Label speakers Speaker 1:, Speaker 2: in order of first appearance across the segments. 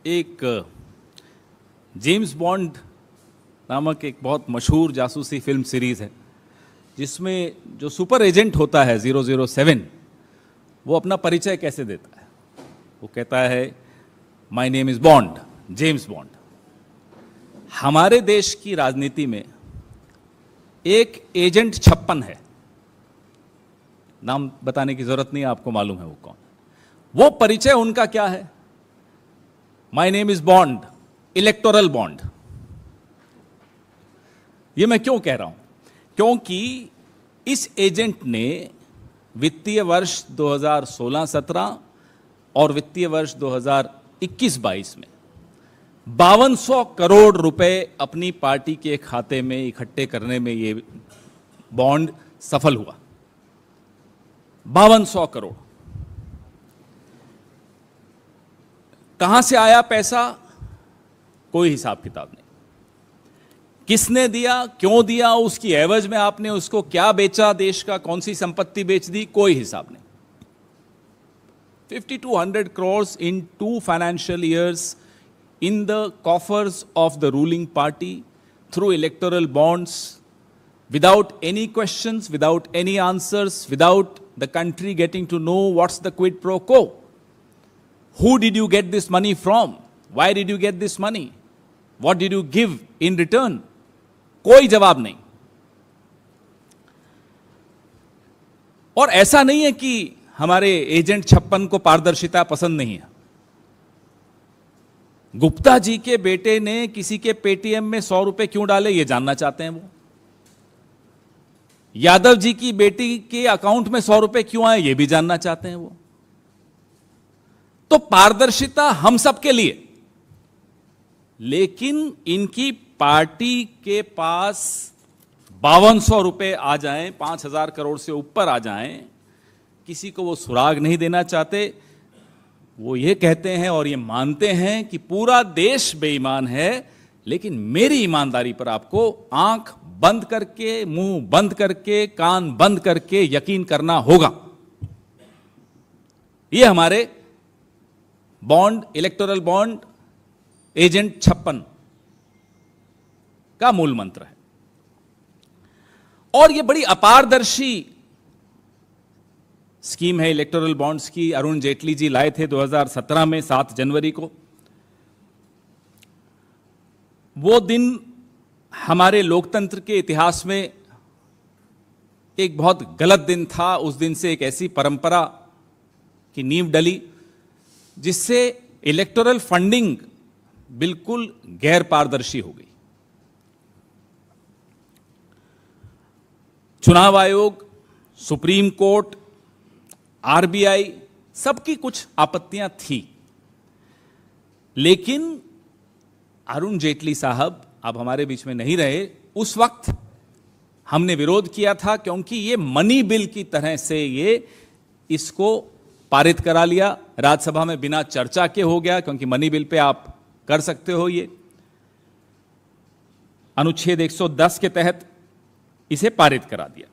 Speaker 1: एक James bond नामक एक बहुत मशहूर जासूसी फिल्म सीरीज़ है जिसमें जो सुपर एजेंट होता है 007 वो अपना परिचय कैसे देता है। वो कहता है my name is bond, James bond. हमारे देश की राजनीति में एक एजेंट 56 है, नाम बताने की जरूरत नहीं, आपको मालूम है वो कौन। वो परिचय उनका क्या है? My name is bond, electoral bond. ये मैं क्यों कह रहा हूं? क्योंकि इस एजेंट ने वित्तीय वर्ष 2016-17 और वित्तीय वर्ष 2021-22 में 5200 करोड़ रुपए अपनी पार्टी के खाते में इकट्ठे करने में ये बॉन्ड सफल हुआ। 5200 करोड़। कहां से आया पैसा? कोई हिसाब किताब नहीं। किसने दिया, क्यों दिया, उसकी एवज में आपने उसको क्या बेचा, देश का कौन सी संपत्ति बेच दी, कोई हिसाब नहीं। 5200 crores in 2 financial years in the coffers of the ruling party through electoral bonds, without any questions, without any answers, without the country getting to know what's the quid pro quo. Who did you get this money from? Why did you get this money? What did you give in return? कोई जवाब नहीं। और ऐसा नहीं है कि हमारे agent 56 को पारदर्शिता पसंद नहीं है। गुप्ता जी के बेटे ने किसी के पेटीएम में 100 रुपए क्यों डाले, ये जानना चाहते हैं वो। यादव जी की बेटी के अकाउंट में 100 रुपए क्यों आए, ये भी जानना चाहते हैं वो। तो पारदर्शिता हम सबके लिए, लेकिन इनकी पार्टी के पास 5200 रुपए आ जाएं, 5000 करोड़ से ऊपर आ जाएं, किसी को वो सुराग नहीं देना चाहते। वो ये कहते हैं और ये मानते हैं कि पूरा देश बेईमान है, लेकिन मेरी ईमानदारी पर आपको आंख बंद करके, मुंह बंद करके, कान बंद करके यकीन करना होगा। ये हमारे बॉन्ड, इलेक्टोरल बॉन्ड एजेंट 56 का मूल मंत्र है। और यह बड़ी अपारदर्शी स्कीम है इलेक्टोरल बॉन्ड्स की। अरुण जेटली जी लाए थे 2017 में 7 जनवरी को। वो दिन हमारे लोकतंत्र के इतिहास में एक बहुत गलत दिन था। उस दिन से एक ऐसी परंपरा की नींव डली जिससे इलेक्टोरल फंडिंग बिल्कुल गैर पारदर्शी हो गई। चुनाव आयोग, सुप्रीम कोर्ट, आरबीआई, सबकी कुछ आपत्तियां थी, लेकिन अरुण जेटली साहब अब हमारे बीच में नहीं रहे। उस वक्त हमने विरोध किया था क्योंकि ये मनी बिल की तरह से ये इसको पारित करा लिया। राज्यसभा में बिना चर्चा के हो गया, क्योंकि मनी बिल पे आप कर सकते हो ये। अनुच्छेद 110 के तहत इसे पारित करा दिया।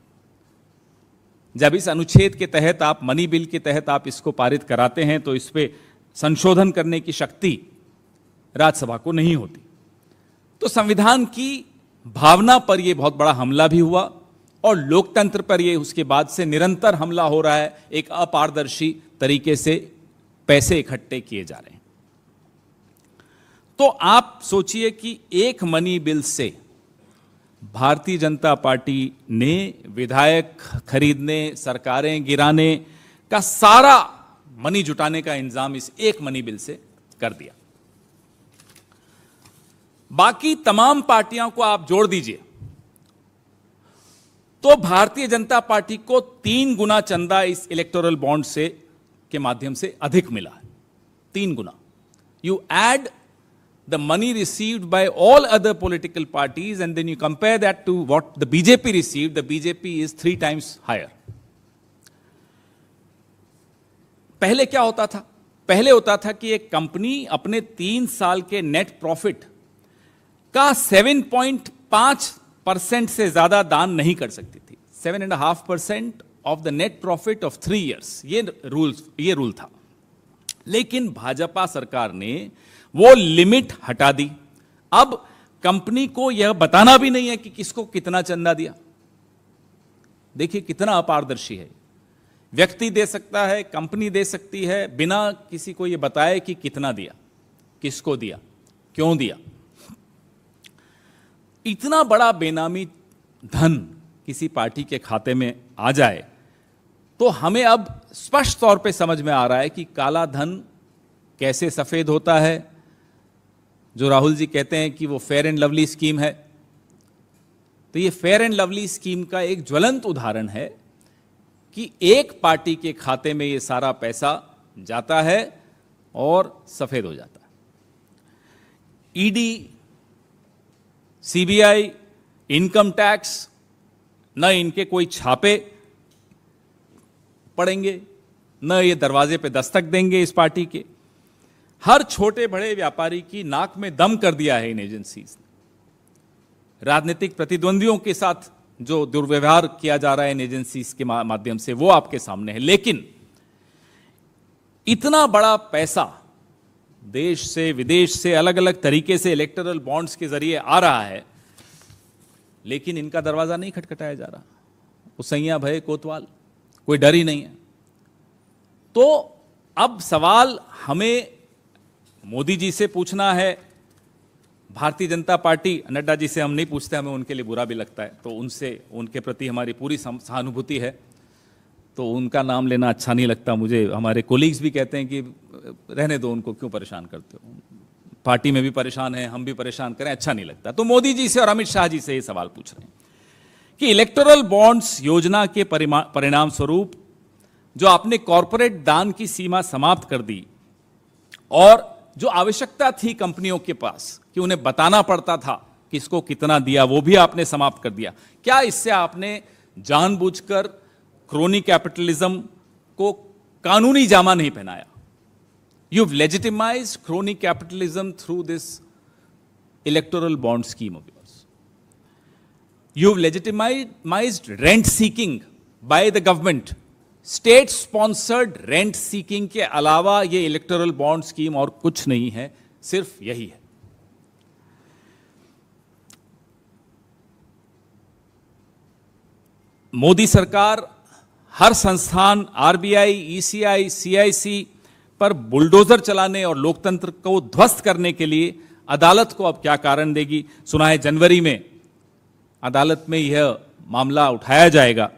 Speaker 1: जब इस अनुच्छेद के तहत आप, मनी बिल के तहत आप इसको पारित कराते हैं, तो इस पे संशोधन करने की शक्ति राज्यसभा को नहीं होती। तो संविधान की भावना पर यह बहुत बड़ा हमला भी हुआ और लोकतंत्र पर यह उसके बाद से निरंतर हमला हो रहा है। एक अपारदर्शी तरीके से पैसे इकट्ठे किए जा रहे हैं। तो आप सोचिए कि एक मनी बिल से भारतीय जनता पार्टी ने विधायक खरीदने, सरकारें गिराने का सारा मनी जुटाने का इंतजाम इस एक मनी बिल से कर दिया। बाकी तमाम पार्टियों को आप जोड़ दीजिए तो भारतीय जनता पार्टी को 3 गुना चंदा इस इलेक्टोरल बॉन्ड से के माध्यम से अधिक मिला है। 3 गुना। You add the money received by all other political parties and then you compare that to what the BJP received, the BJP is 3 times higher. पहले क्या होता था? पहले होता था कि एक कंपनी अपने 3 साल के नेट प्रॉफिट का 7.5% से ज्यादा दान नहीं कर सकती थी। 7.5% of the net profit of 3 years, ये रूल था। लेकिन भाजपा सरकार ने वो लिमिट हटा दी। अब कंपनी को यह बताना भी नहीं है कि किसको कितना चंदा दिया। देखिए कितना अपारदर्शी है। व्यक्ति दे सकता है, कंपनी दे सकती है, बिना किसी को यह बताए कि कितना दिया, किसको दिया, क्यों दिया। इतना बड़ा बेनामी धन किसी पार्टी के खाते में आ जाए तो हमें अब स्पष्ट तौर पे समझ में आ रहा है कि काला धन कैसे सफेद होता है। जो राहुल जी कहते हैं कि वो फेयर एंड लवली स्कीम है, तो ये फेयर एंड लवली स्कीम का एक ज्वलंत उदाहरण है कि एक पार्टी के खाते में ये सारा पैसा जाता है और सफेद हो जाता है। ईडी, सीबीआई, इनकम टैक्स, न इनके कोई छापे पड़ेंगे, न ये दरवाजे पे दस्तक देंगे इस पार्टी के। हर छोटे बड़े व्यापारी की नाक में दम कर दिया है इन एजेंसीज ने। राजनीतिक प्रतिद्वंदियों के साथ जो दुर्व्यवहार किया जा रहा है इन एजेंसीज के माध्यम से वो आपके सामने है। लेकिन इतना बड़ा पैसा देश से विदेश से अलग अलग तरीके से इलेक्टोरल बॉन्ड्स के जरिए आ रहा है, लेकिन इनका दरवाजा नहीं खटखटाया जा रहा। उसैया भय कोतवाल, कोई डर ही नहीं है। तो अब सवाल हमें मोदी जी से पूछना है, भारतीय जनता पार्टी, नड्डा जी से हम नहीं पूछते, हमें उनके लिए बुरा भी लगता है, तो उनसे उनके प्रति हमारी पूरी सहानुभूति है, तो उनका नाम लेना अच्छा नहीं लगता मुझे। हमारे कोलीग्स भी कहते हैं कि रहने दो उनको, क्यों परेशान करते हो, पार्टी में भी परेशान है, हम भी परेशान करें, अच्छा नहीं लगता। तो मोदी जी से और अमित शाह जी से ये सवाल पूछ रहे हैं कि इलेक्टोरल बॉन्ड्स योजना के परिणाम स्वरूप जो आपने कॉरपोरेट दान की सीमा समाप्त कर दी और जो आवश्यकता थी कंपनियों के पास कि उन्हें बताना पड़ता था किसको कितना दिया, वो भी आपने समाप्त कर दिया। क्या इससे आपने जानबूझकर क्रोनी कैपिटलिज्म को कानूनी जामा नहीं पहनाया? You've legitimized crony capitalism through this electoral bond scheme of yours. You've legitimized rent seeking by the government. State sponsored rent seeking के अलावा ये इलेक्टोरल बॉन्ड स्कीम और कुछ नहीं है, सिर्फ यही है। मोदी सरकार हर संस्थान, आरबीआई, ईसीआई, सीआईसी पर बुलडोजर चलाने और लोकतंत्र को ध्वस्त करने के लिए अदालत को अब क्या कारण देगी? सुना है जनवरी में अदालत में यह मामला उठाया जाएगा।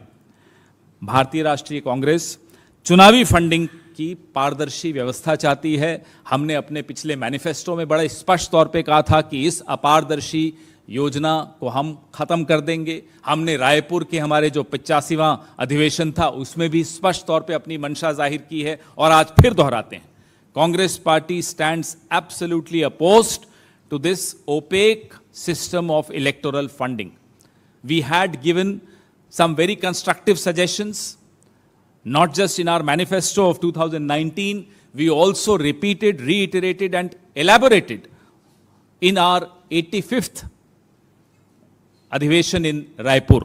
Speaker 1: भारतीय राष्ट्रीय कांग्रेस चुनावी फंडिंग की पारदर्शी व्यवस्था चाहती है। हमने अपने पिछले मैनिफेस्टो में बड़े स्पष्ट तौर पे कहा था कि इस अपारदर्शी योजना को हम खत्म कर देंगे। हमने रायपुर के हमारे जो 85वां अधिवेशन था उसमें भी स्पष्ट तौर पे अपनी मंशा जाहिर की है और आज फिर दोहराते हैं। Congress party stands absolutely opposed to this opaque system of electoral funding. We had given some very constructive suggestions, not just in our manifesto of 2019, we also repeated, reiterated and elaborated in our 85th Adhiveshan in Raipur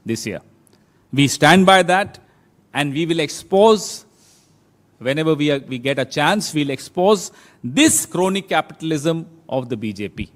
Speaker 1: this year. We stand by that and we will expose, whenever we get a chance, we'll expose this crony capitalism of the BJP.